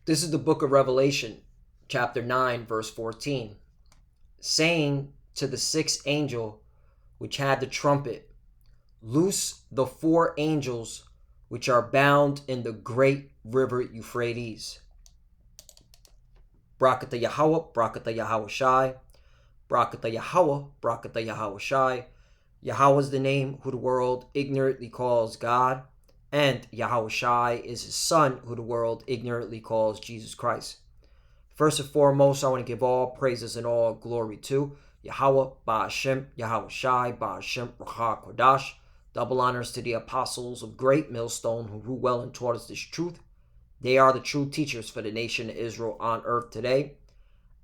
This is the book of Revelation, chapter 9, verse 14, saying to the sixth angel which had the trumpet, loose the four angels which are bound in the great river Euphrates. Brakata Yahweh, Brakata Yahweh Shai, Brakata Yahweh, Brakata Yahweh Shai. Yahweh is the name who the world ignorantly calls God, and Yahweh Shai is his son who the world ignorantly calls Jesus Christ. First and foremost, I want to give all praises and all glory to Yahweh, Ba'ashem, Yahweh Shai, Ba'ashem, Raha Kodash. Double honors to the apostles of Great Millstone who grew well and taught us this truth. They are the true teachers for the nation of Israel on earth today.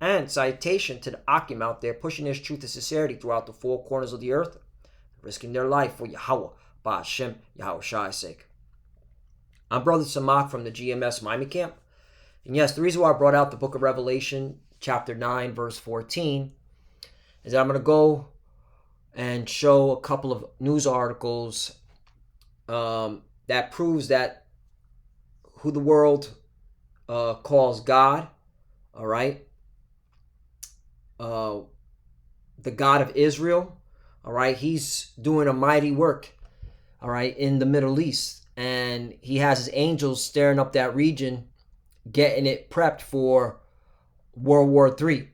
And citation to the Akim out there pushing this truth and sincerity throughout the four corners of the earth, risking their life for Yahweh, Ba'ashem, Yahweh Shai's sake. I'm Brother Samak from the GMS Miami Camp. And yes, the reason why I brought out the book of Revelation, chapter 9, verse 14, is that I'm going to go and show a couple of news articles that proves that who the world calls God, all right, the God of Israel, all right, he's doing a mighty work, all right, in the Middle East, and he has his angels staring up that region, getting it prepped for World War III.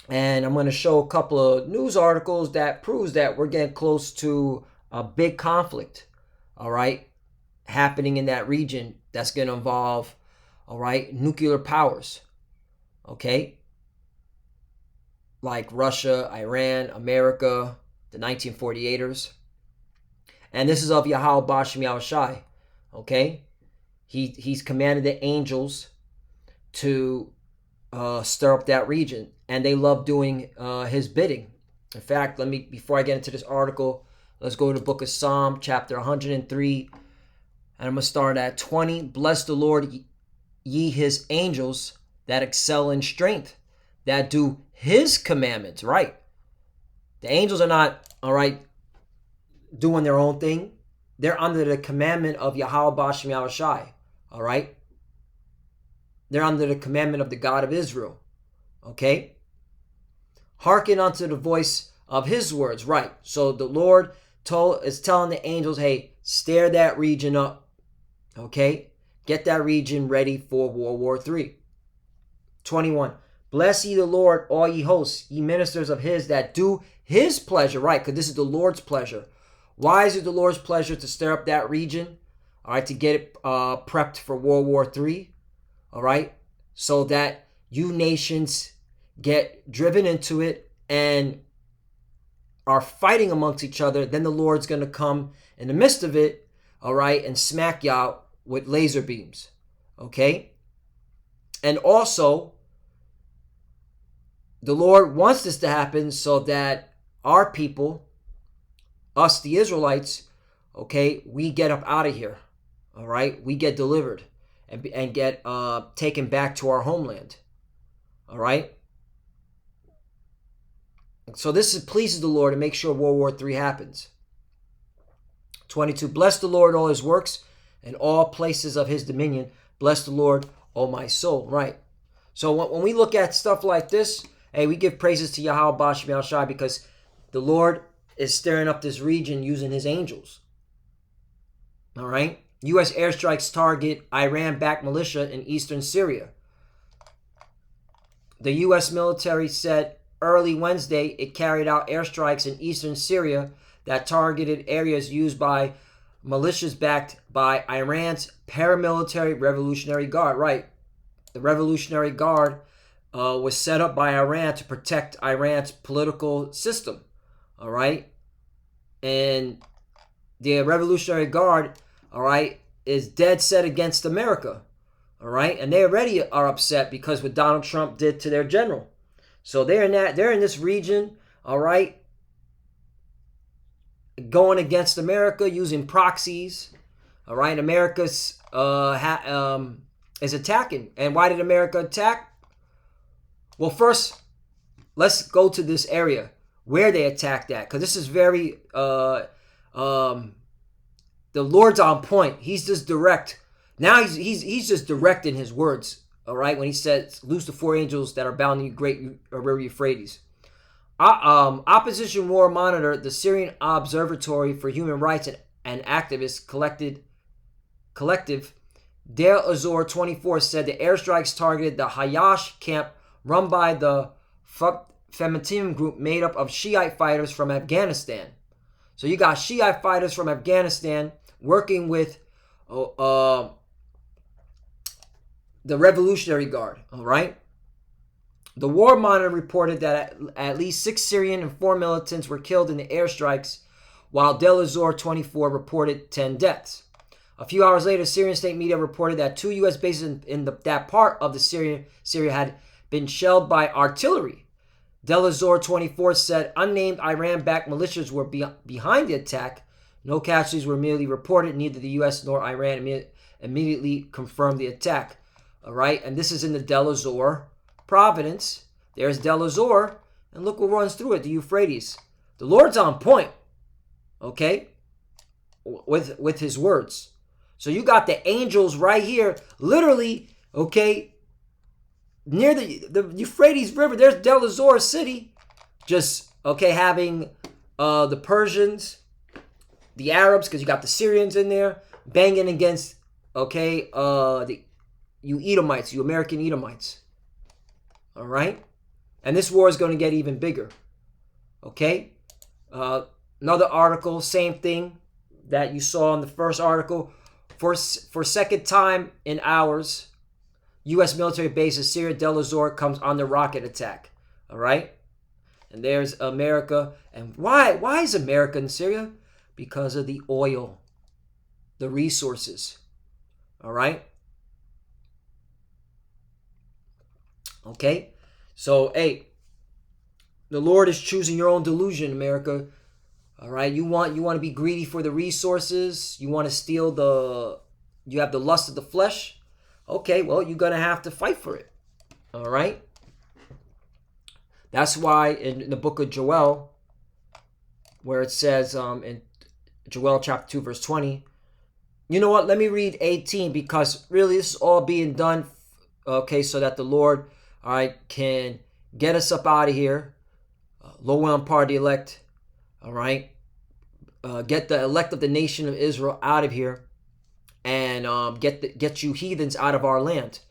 And I'm going to show a couple of news articles that proves that we're getting close to a big conflict, all right, happening in that region that's going to involve, all right, nuclear powers, okay, like Russia, Iran, America, the 1948ers. And this is of Yahweh Ba'ashem Yahweh Shai, okay? He's commanded the angels to stir up that region, and they love doing his bidding. In fact, before I get into this article, let's go to the book of Psalm, chapter 103, and I'm going to start at 20. Bless the Lord, ye his angels that excel in strength, that do his commandments, right? The angels are not, all right, doing their own thing. They're under the commandment of Yahweh Ba'ashem Yahweh Shai, all right? They're under the commandment of the God of Israel, okay? Hearken unto the voice of his words, right? So the Lord is telling the angels, hey, stir that region up, okay? Get that region ready for World War III. 21. Bless ye the Lord, all ye hosts, ye ministers of his that do his pleasure, right? Because this is the Lord's pleasure. Why is it the Lord's pleasure to stir up that region, all right, to get it prepped for World War III? All right, so that you nations get driven into it and are fighting amongst each other, then the Lord's going to come in the midst of it, all right, and smack you out with laser beams, okay? And also, the Lord wants this to happen so that our people, us the Israelites, okay, we get up out of here, all right? We get delivered and get taken back to our homeland, all right? So this pleases the Lord to make sure World War III happens. 22, bless the Lord, all his works, and all places of his dominion. Bless the Lord, O my soul, right? So when we look at stuff like this, hey, we give praises to Yahweh Ba'ashem Yahweh Shai because the Lord is stirring up this region using his angels, all right? U.S. airstrikes target Iran-backed militia in eastern Syria. The U.S. military said early Wednesday it carried out airstrikes in eastern Syria that targeted areas used by militias backed by Iran's paramilitary Revolutionary Guard. Right, the Revolutionary Guard was set up by Iran to protect Iran's political system. All right, and the Revolutionary Guard, all right, is dead set against America, all right? And they already are upset because what Donald Trump did to their general. So they're in this region, all right, going against America using proxies, all right? America's is attacking. And why did America attack? Well, first, let's go to this area where they attacked at, because this is very the Lord's on point. He's just direct. Now he's just direct in his words. All right, when he says, "Loose the four angels that are bound in the great river Euphrates." Opposition War Monitor, the Syrian Observatory for Human Rights and Activists Collective, Deir Azor 24 said the airstrikes targeted the Hayash camp run by the Femitim group made up of Shiite fighters from Afghanistan. So you got Shiite fighters from Afghanistan working with the Revolutionary Guard, all right? The War Monitor reported that at least 6 Syrian and 4 militants were killed in the airstrikes, while Deir Azor 24 reported 10 deaths. A few hours later, Syrian state media reported that 2 U.S. bases in that part of the Syria had been shelled by artillery. Deir Azor 24 said unnamed Iran-backed militias were behind the attack. No casualties were immediately reported. Neither the U.S. nor Iran immediately confirmed the attack. All right, and this is in the Deir Azor province. There's Deir Azor, and look what runs through it, the Euphrates. The Lord's on point, okay, with his words. So you got the angels right here, literally, okay, near the Euphrates River. There's Deir Azor city, just, okay, having the Persians, the Arabs, because you got the Syrians in there, banging against, okay, you Edomites, you American Edomites. All right? And this war is going to get even bigger. Okay? Another article, same thing that you saw in the first article. For second time in hours, U.S. military base in Syria, Deir Azor comes under rocket attack. All right? And there's America. And why is America in Syria? Because of the oil, the resources. All right? Okay, so hey, the Lord is choosing your own delusion, America. All right, you want to be greedy for the resources. You want to steal you have the lust of the flesh. Okay, well, you're gonna have to fight for it. All right. That's why in the book of Joel, where it says in Joel chapter 2 verse 20, you know what? Let me read 18 because really this is all being done, okay, so that the Lord, all right, can get us up out of here. Low-end party elect, all right. Get the elect of the nation of Israel out of here, and get you heathens out of our land.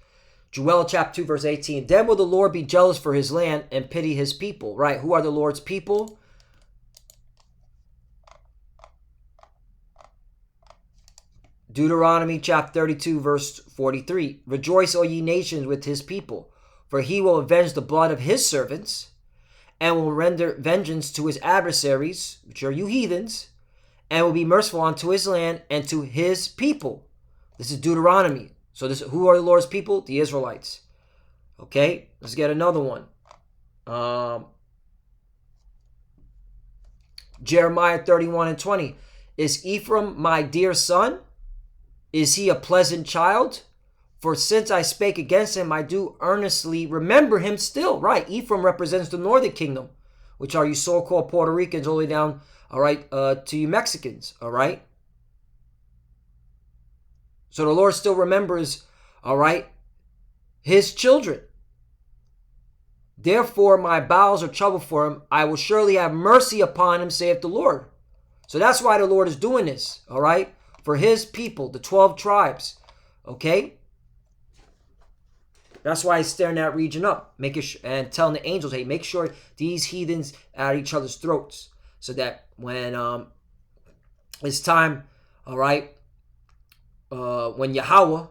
Joel chapter 2 verse 18. Then will the Lord be jealous for his land and pity his people. Right? Who are the Lord's people? Deuteronomy chapter 32 verse 43. Rejoice, O ye nations, with his people, for he will avenge the blood of his servants, and will render vengeance to his adversaries, which are you heathens, and will be merciful unto his land and to his people. This is Deuteronomy. So who are the Lord's people? The Israelites. Okay, let's get another one. Jeremiah 31 and 20. Is Ephraim my dear son? Is he a pleasant child? For since I spake against him, I do earnestly remember him still. Right, Ephraim represents the northern kingdom, which are you so-called Puerto Ricans all the way down, all right, to you Mexicans, all right? So the Lord still remembers, all right, his children. Therefore my bowels are troubled for him. I will surely have mercy upon him, saith the Lord. So that's why the Lord is doing this, all right, for his people, the 12 tribes, okay? That's why he's stirring that region up, and telling the angels, hey, make sure these heathens at each other's throats, so that when it's time, all right, when Yahweh,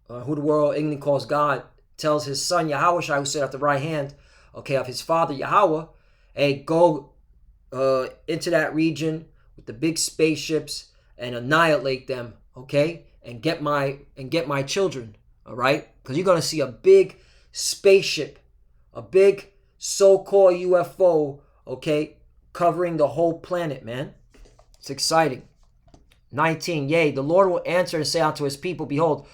who the world England calls God, tells his son Yahweh, who sat at the right hand, okay, of his father Yahweh, hey, go into that region with the big spaceships and annihilate them, okay, and get my children, all right, because you're gonna see a big spaceship, a big so-called UFO, okay, covering the whole planet, man. It's exciting. 19, yea, the Lord will answer and say unto his people, behold,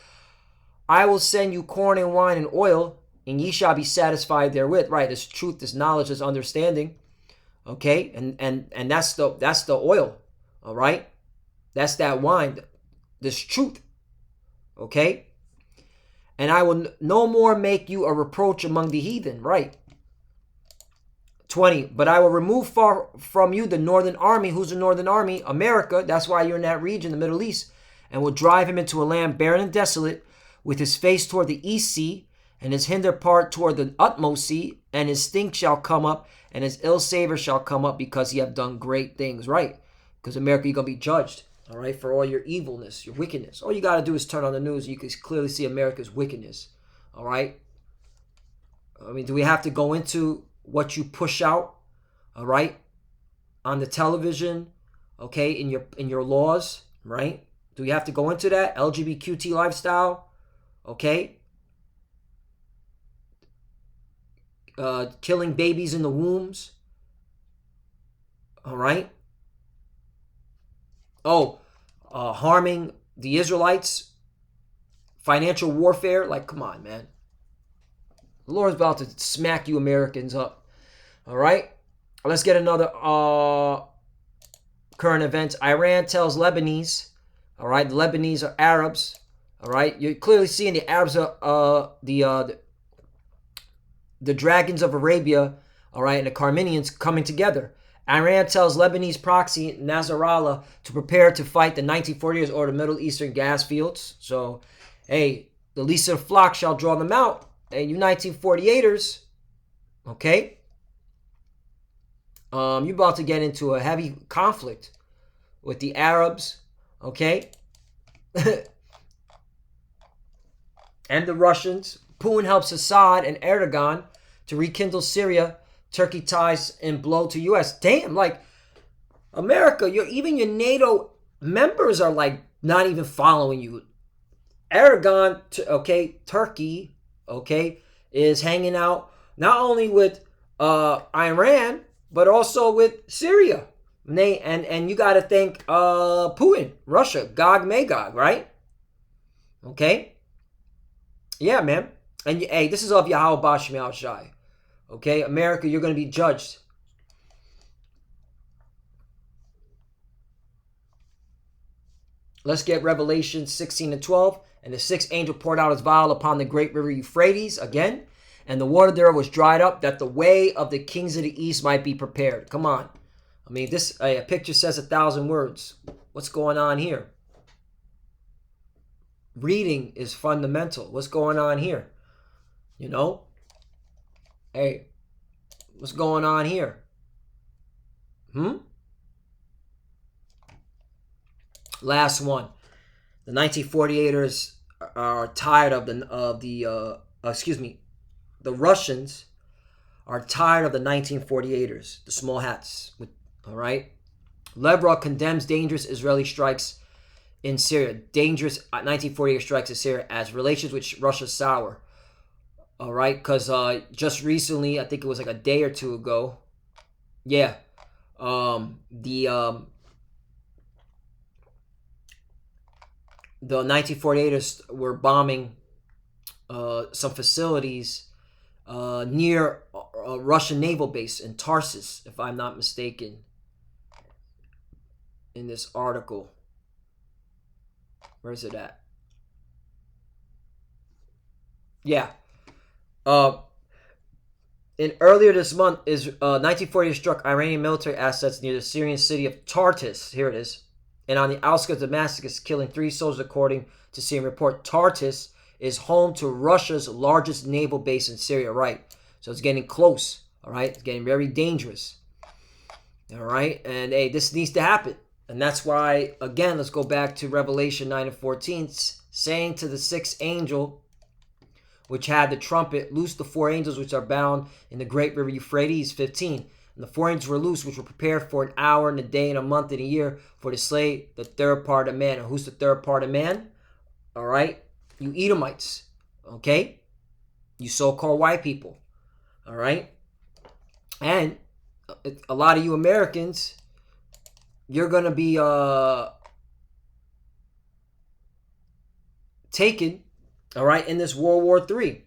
I will send you corn and wine and oil, and ye shall be satisfied therewith. Right, this truth, this knowledge, this understanding. Okay, and that's the oil. All right, that's that wine, this truth. Okay, and I will no more make you a reproach among the heathen. Right. 20. But I will remove far from you the northern army. Who's the northern army? America. That's why you're in that region, the Middle East. And will drive him into a land barren and desolate, with his face toward the east sea, and his hinder part toward the utmost sea. And his stink shall come up, and his ill savor shall come up, because he have done great things. Right. Because America, you're going to be judged. All right. For all your evilness, your wickedness. All you got to do is turn on the news. You can clearly see America's wickedness. All right. I mean, do we have to go into what you push out, all right, on the television, okay, in your laws, right? Do we have to go into that LGBTQ lifestyle, okay? Killing babies in the wombs, all right? Oh, harming the Israelites, financial warfare. Like, come on, man. The Lord's about to smack you Americans up. All right? Let's get another current events. Iran tells Lebanese. All right? The Lebanese are Arabs. All right? You're clearly seeing the Arabs are the dragons of Arabia, all right, and the Carmenians coming together. Iran tells Lebanese proxy Nasrallah to prepare to fight the 1940s or the Middle Eastern gas fields. So, hey, the least of the flock shall draw them out. Hey, you 1948ers, okay? You're about to get into a heavy conflict with the Arabs, okay? And the Russians. Putin helps Assad and Erdogan to rekindle Syria, Turkey ties and blow to U.S. Damn, like, America, even your NATO members are, like, not even following you. Erdogan, okay, Turkey, okay, is hanging out not only with Iran, but also with Syria. And you got to thank Putin, Russia, Gog Magog, right? Okay? Yeah, man. And hey, this is of Yahweh Bashmi Al-Shai. Okay? America, you're going to be judged. Let's get Revelation 16 and 12. And the sixth angel poured out his vial upon the great river Euphrates again, and the water thereof was dried up, that the way of the kings of the east might be prepared. Come on. I mean, this a picture says 1,000 words. What's going on here? Reading is fundamental. What's going on here? You know? Hey, what's going on here? Last one. The 1948ers are tired of the Russians are tired of the 1948ers, the small hats. All right? Lebrov condemns dangerous Israeli strikes in Syria. Dangerous 1948 strikes in Syria as relations with Russia sour. All right? Because just recently, I think it was like a day or two ago. Yeah. The 1948ers were bombing some facilities near a Russian naval base in Tarsus, if I'm not mistaken, in this article. Where is it at? Yeah. Earlier this month, 1948 struck Iranian military assets near the Syrian city of Tartus. Here it is. And on the outskirts of Damascus, killing 3 soldiers, according to Syrian report. Tartus is home to Russia's largest naval base in Syria, right? So it's getting close, all right? It's getting very dangerous, all right? And, hey, this needs to happen. And that's why, again, let's go back to Revelation 9 and 14, saying to the sixth angel, which had the trumpet, loose the 4 angels which are bound in the great river Euphrates, 15. And the 4 angels were loose, which were prepared for an hour and a day and a month and a year for to slay the third part of man. And who's the third part of man? All right? You Edomites. Okay? You so-called white people. All right? And a lot of you Americans, you're going to be taken, all right, in this World War III.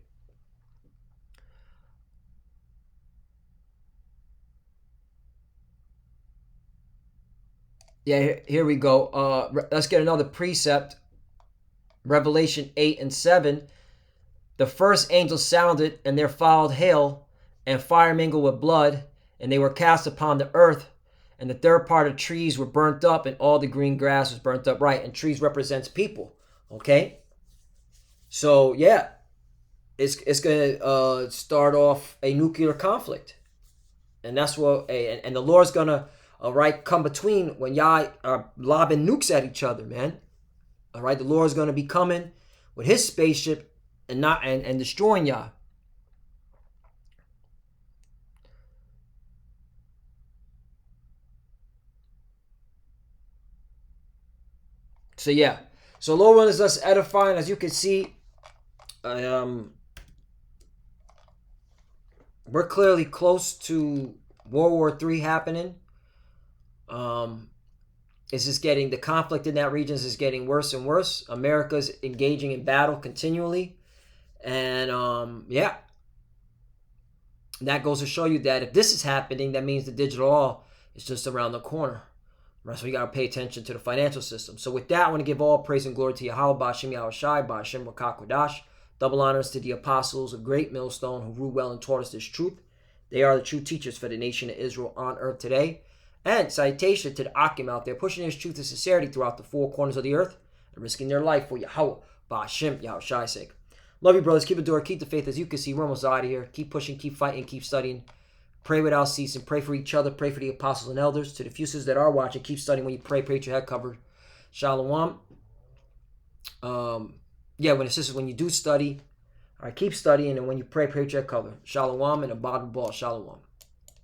Yeah, here we go. Let's get another precept. Revelation 8 and 7. The first angel sounded, and there followed hail, and fire mingled with blood, and they were cast upon the earth, and the third part of trees were burnt up, and all the green grass was burnt up. Right, and trees represents people. Okay, so yeah, it's gonna start off a nuclear conflict, and that's what. And the Lord's gonna come between when y'all are lobbing nukes at each other, man. All right, the Lord's gonna be coming with His spaceship and destroying y'all. So yeah, so Lord willing is us edifying. As you can see, we're clearly close to World War III happening. It's just getting, the conflict in that region is just getting worse and worse. America's engaging in battle continually, and yeah, that goes to show you that if this is happening, that means the digital law is just around the corner. Right, so you got to pay attention to the financial system. So with that, I want to give all praise and glory to Yahweh, Ba'ashem Yahushai, Ba'ashem Rakakwadash. Double honors to the apostles of Great Millstone who ruled well and taught us this truth. They are the true teachers for the nation of Israel on earth today. And citation to the Akim out there pushing this truth and sincerity throughout the four corners of the earth and risking their life for Yahweh, Ba'ashem Yahushai's sake. Love you, brothers. Keep it door. Keep the faith. As you can see, we're almost out of here. Keep pushing, keep fighting, keep studying. Pray without ceasing. Pray for each other. Pray for the apostles and elders. To the few sisters that are watching, keep studying when you pray. Pray with your head covered. Shalom. Yeah, when you do study, all right, keep studying. And when you pray, pray with your head covered. Shalom and a bottom ball. Shalom.